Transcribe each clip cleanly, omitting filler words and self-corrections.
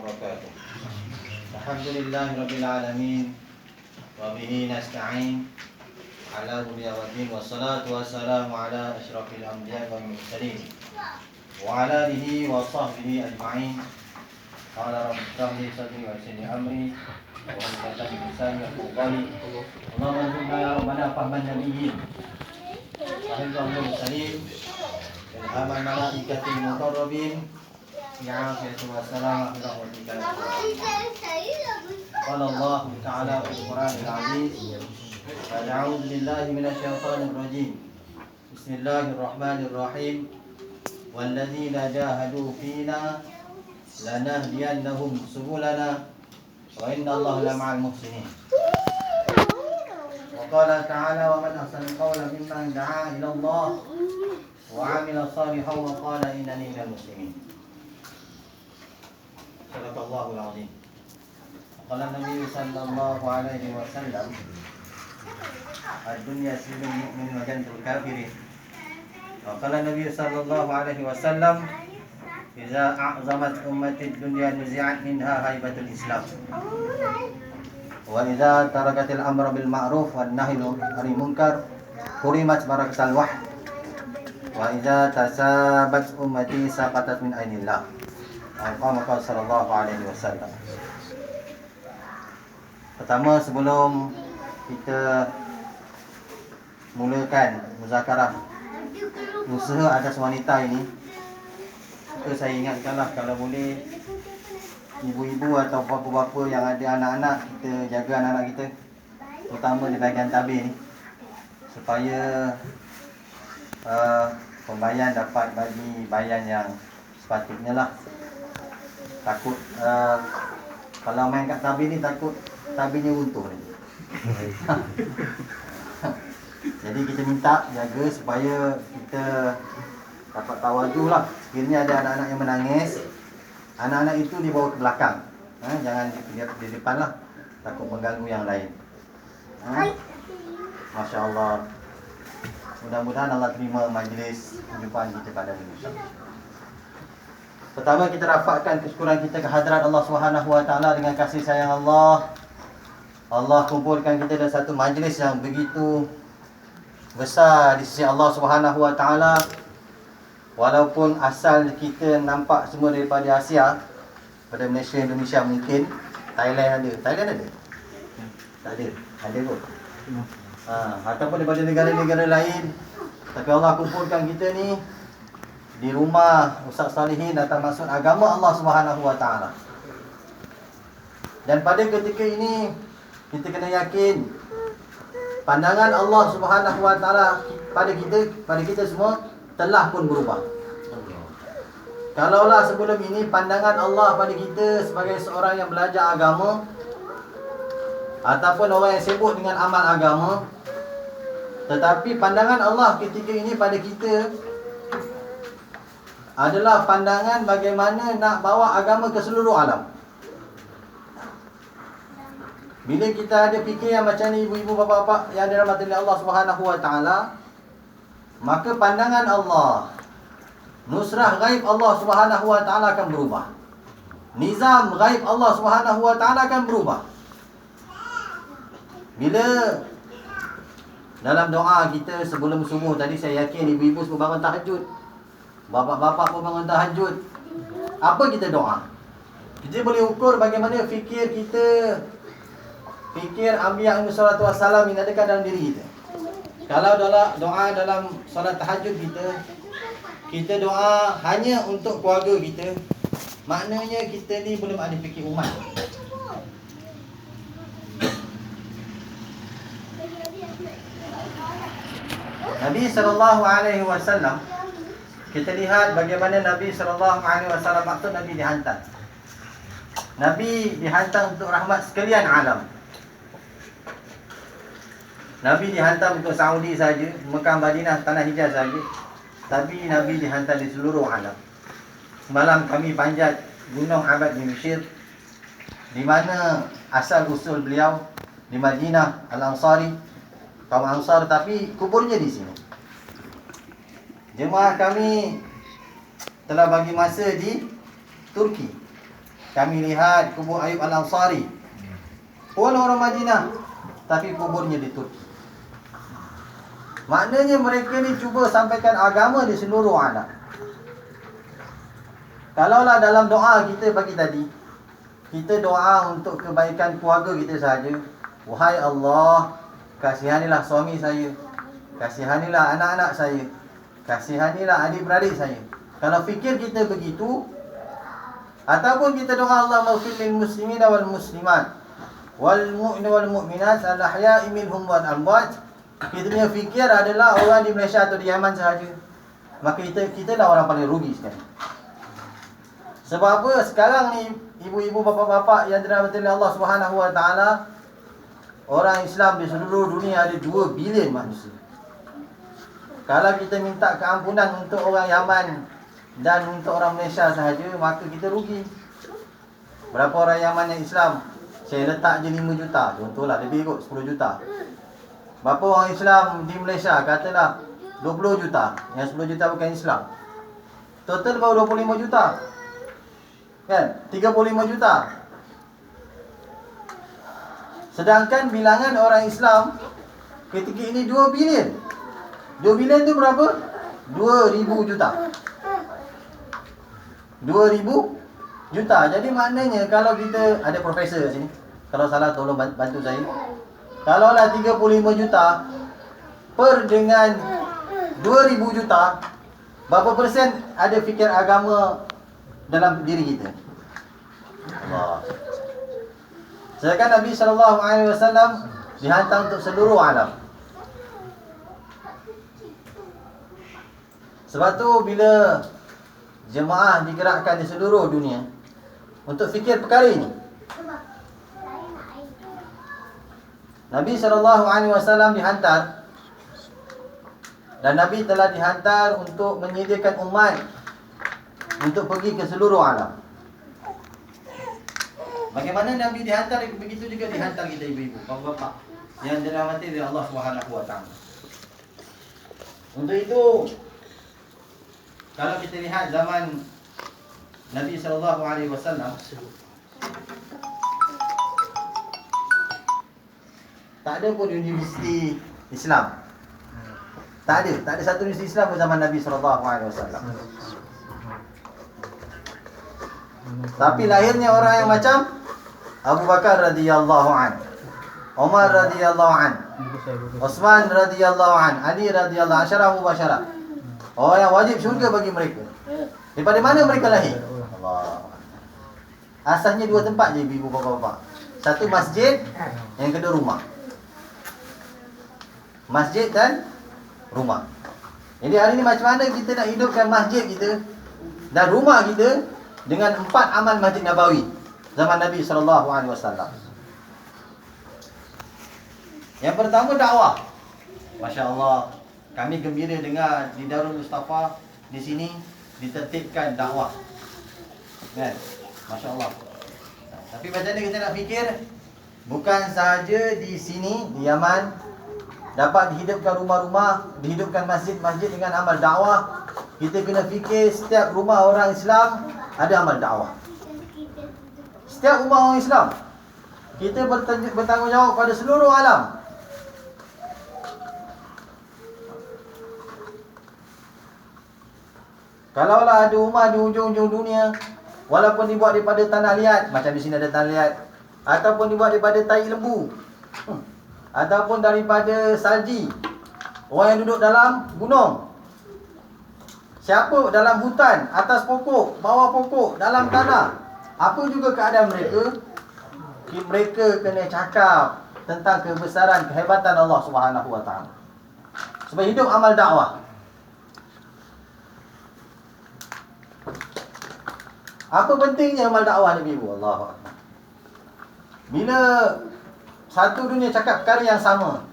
wabarakatuh. Alhamdulillahirabbil alamin wa bihi nasta'in ala dunya waddin wassalatu wassalamu ala asyrafil anbiya'i wal mursalin wa ala alihi wa sahbihi ajma'in. Qala rabbi shrah li sadri wa yassir li amri wa hlul 'uqdatam min lisani yafqahu qawli. Allahumma zidna ya rabbana fahman nabiyyin wa hifdzal mursalin ilhaman malaikatil muqarrabin ya Rasulullah sallallahu alaihi wasallam. Qala Allah ta'ala fil Qur'anil 'aziz. A'udzu billahi minasyaitonir rajim. Bismillahirrahmanirrahim. Walladzina jahadu fina lanahdiyannahum subulana wa innallaha lama'al muhsinin. Wa qala ta'ala wa man ahsana qawlan mimman da'a ila Allah wa 'amila shalihan wa qala innani minal muslimin. Sadaqallahul 'azim. Qala Nabi sallallahu alaihi wasallam, ad-dunya sijnul mu'min wa jannatul kafirin. Wa qala Nabi sallallahu alaihi wasallam, idza a'zamat ummati ad-dunya nuzi'at minha haibatul Islam. Wa idza tarakatil amra bil ma'ruf wan nahyi 'anil munkar hurimat barakatul wahd. Wa idza tasabat ummati saqatat min ainillah. Al-Qamaqal sallallahu alaihi wasallam. Pertama, sebelum kita mulakan muzakarah usaha atas wanita ini, saya ingatkanlah kalau boleh ibu-ibu atau bapa-bapa yang ada anak-anak, kita jaga anak-anak kita, terutama di bahagian tabir ni, supaya pembayan dapat bagi bayan yang sepatutnya lah. Takut kalau main kat tabir ni, takut tabirnya runtuh ni. Jadi kita minta jaga supaya kita dapat tawadhu lah. Sekiranya ada anak-anak yang menangis, anak-anak itu dibawa ke belakang, jangan di depan lah, takut mengganggu yang lain. Masya Allah. Mudah-mudahan Allah terima majlis perjumpaan kita pada hari ini. Pertama, kita rafakkan kesyukuran kita ke hadrat Allah Subhanahu wa taala dengan kasih sayang Allah. Allah kumpulkan kita dalam satu majlis yang begitu besar di sisi Allah Subhanahu wa taala. Walaupun asal kita nampak semua daripada Asia, pada Malaysia, Indonesia mungkin, Thailand ada. Thailand ada? Tak ada. Ada kot. Ataupun daripada negara-negara lain. Tapi Allah kumpulkan kita ni di rumah Ustaz Salihin atas maksud agama Allah Subhanahu wa taala. Dan pada ketika ini kita kena yakin pandangan Allah Subhanahu wa taala pada kita semua telah pun berubah. Kalaulah sebelum ini pandangan Allah pada kita sebagai seorang yang belajar agama ataupun orang yang sibuk dengan amal agama, tetapi pandangan Allah ketika ini pada kita adalah pandangan bagaimana nak bawa agama ke seluruh alam. Bila kita ada fikir yang macam ni, ibu-ibu, bapa-bapa yang dirahmati oleh Allah Subhanahu wa taala, maka pandangan Allah, nusrah ghaib Allah Subhanahu wa taala akan berubah. Nizam ghaib Allah Subhanahu wa taala akan berubah. Bila dalam doa kita sebelum subuh tadi, saya yakin ibu-ibu semua bangun tahajud, bapak-bapak pun bangun tahajud. Apa kita doa? Kita boleh ukur bagaimana fikir kita, fikir Anbiya alaihi salatu wassalam yang adakah dalam diri kita. Kalau doa dalam solat tahajud kita doa hanya untuk keluarga kita, maknanya kita ni belum ada fikir umat. Nabi sallallahu alaihi wasallam, kita lihat bagaimana Nabi sallallahu alaihi wasallam, maksud Nabi dihantar. Nabi dihantar untuk rahmat sekalian alam. Nabi dihantar untuk Saudi saja, Mekah, Madinah, Tanah Hijaz saja. Tapi Nabi dihantar di seluruh alam. Semalam kami panjat Gunung Abad di Mesir, di mana asal usul beliau di Madinah, Al-Ansari, kaum Ansar, tapi kuburnya di sini. Jemaah kami telah bagi masa di Turki. kami lihat kubur Ayub Al-Ansari, pun orang Madinah, tapi kuburnya di Turki. Maknanya mereka ni cuba sampaikan agama di seluruh alam. Kalaulah dalam doa kita pagi tadi, kita doa untuk kebaikan keluarga kita saja. Wahai Allah, kasihanilah suami saya, kasihanilah anak-anak saya, kasihanilah adik-beradik saya. Kalau fikir kita begitu, ataupun kita doa Allah maghfir lil muslimina wal muslimat wal mu'mina wal mu'minat al ahya'i minhum wal amwat, kita punya fikir adalah orang di Malaysia atau di Yaman sahaja, maka kita dah orang paling rugi sekarang. Sebab apa? Sekarang ni ibu-ibu, bapa-bapa yang dirahmati Allah Subhanahu Wa Taala, orang Islam di seluruh dunia ada 2 bilion manusia. Kalau kita minta keampunan untuk orang Yaman dan untuk orang Malaysia sahaja, maka kita rugi. Berapa orang Yaman yang Islam? Saya letak je 5 juta, contohlah, lebih kot 10 juta. Berapa orang Islam di Malaysia? Katalah 20 juta, yang 10 juta bukan Islam. Total baru 25 juta, kan? 35 juta. Sedangkan bilangan orang Islam ketika ini 2 bilion. 2 bilion tu berapa? 2,000 juta. 2,000 juta. Jadi maknanya kalau kita ada profesor kat sini, kalau salah tolong bantu saya. Kalaulah 35 juta per dengan 2,000 juta, berapa persen ada fikir agama dalam diri kita? Allah. Sedangkan Nabi SAW dihantar untuk seluruh alam. Sebab tu bila jemaah digerakkan di seluruh dunia untuk fikir perkara ini, Nabi SAW dihantar, dan Nabi telah dihantar untuk menyediakan umat untuk pergi ke seluruh alam. Bagaimana Nabi dihantar, begitu juga dihantar kita ibu-ibu, bapa-bapa yang dirahmati oleh Allah SWT. Untuk itu, kalau kita lihat zaman Nabi SAW, tak ada pun universiti Islam. Tak ada satu universiti Islam pada zaman Nabi SAW. Tapi lahirnya orang yang macam Abu Bakar radhiyallahu an, Umar radhiyallahu an, Uthman radhiyallahu an, Ali radhiyallahu an, asyara mubasyarah. Orang yang wajib syurga bagi mereka. Daripada mana mereka lahir? Allah. Asalnya 2 tempat je ibu bapa-bapa. Satu masjid, yang kedua rumah. Masjid dan rumah. Jadi hari ni macam mana kita nak hidupkan masjid kita dan rumah kita dengan 4 amal Masjid Nabawi zaman Nabi SAW. Yang pertama, dakwah. Masya Allah, kami gembira dengar di Darul Mustafa di sini ditertibkan dakwah, kan? Masya Allah. Tapi macam mana kita nak fikir, bukan sahaja di sini di Yaman dapat dihidupkan rumah-rumah, dihidupkan masjid-masjid dengan amal dakwah. Kita kena fikir setiap rumah orang Islam ada amal dakwah. Setiap rumah orang Islam, kita bertanggungjawab pada seluruh alam. Kalaulah ada rumah di hujung-hujung dunia, walaupun dibuat daripada tanah liat, macam di sini ada tanah liat, ataupun dibuat daripada tai lembu, ataupun daripada salji, orang yang duduk dalam gunung, siapa dalam hutan, atas pokok, bawah pokok, dalam tanah, apa juga keadaan mereka, mereka kena cakap tentang kebesaran, kehebatan Allah Subhanahu Wa Taala. Sebab hidup amal dakwah. Apa pentingnya amal dakwah ni ibu? Allah. Bila satu dunia cakap perkara yang sama,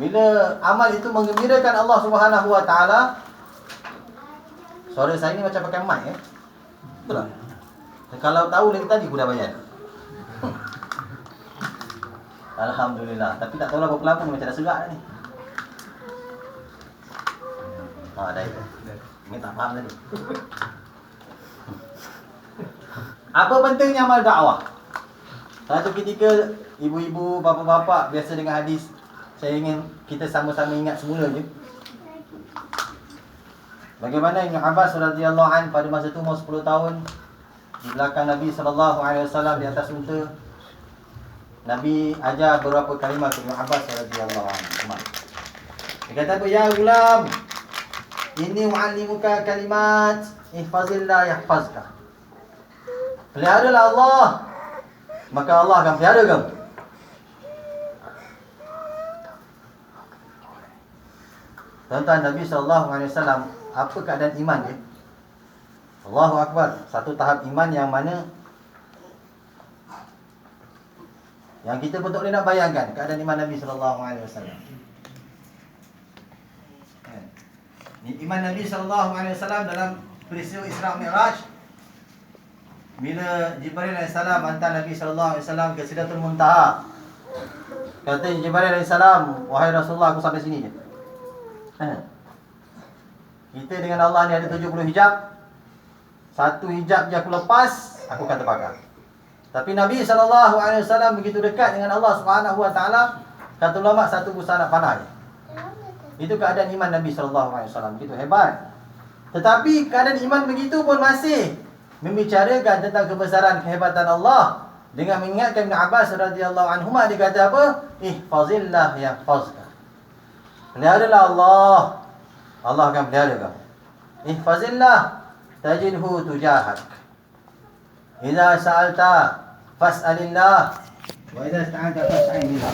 bila amal itu menggembirakan Allah Subhanahu Wa Taala. Suara saya ni macam pakai mic betul tak? Kalau tahu lagi tadi aku dah bayar. Alhamdulillah. Tapi tak tahulah berapa lama, macam dah serak dah ni. Dah. Ni tak faham tadi. Apa pentingnya amal dakwah? Satu ketika ibu-ibu, bapa-bapa biasa dengan hadis. Saya ingin kita sama-sama ingat semula je. Bagaimana Ibn Abbas radhiyallahu anhu pada masa itu umur 10 tahun di belakang Nabi SAW di atas unta. Nabi ajar beberapa kalimat Ibn Abbas radhiyallahu anhu. Dia kata apa? Ya gulam, inni u'allimuka kalimat ihfazillah yahfazka. Peliharalah Allah, maka Allah akan pelihara kamu. Tuan-tuan, Nabi SAW, apa keadaan iman dia? Allahu Akbar. Satu tahap iman yang mana yang kita pun tak boleh nak bayangkan keadaan iman Nabi SAW. Iman Nabi SAW dalam peristiwa Isra Mi'raj, bila Jibril AS hantar Nabi SAW ke Sidratul Muntaha. Kata Jibril AS, wahai Rasulullah, aku sampai sini je. Kita dengan Allah ni ada 70 hijab. Satu hijab je aku lepas, aku akan terbakar. Tapi Nabi SAW begitu dekat dengan Allah SWT, kata ulama, satu busa nak panah je. Itu keadaan iman Nabi SAW. Begitu hebat. Tetapi keadaan iman begitu pun masih membicarakan tentang kebesaran kehebatan Allah. Dengan mengingatkan Ibn Abbas radhiyallahu anhuma, dia kata apa? Ihfazillah yahfazka. Peliharalah Allah, Allah akan pelihara kamu. Ihfazillah tajidhu tujahak. Idza sa'alta fas'alillah wa idza ista'anta fas'al billah.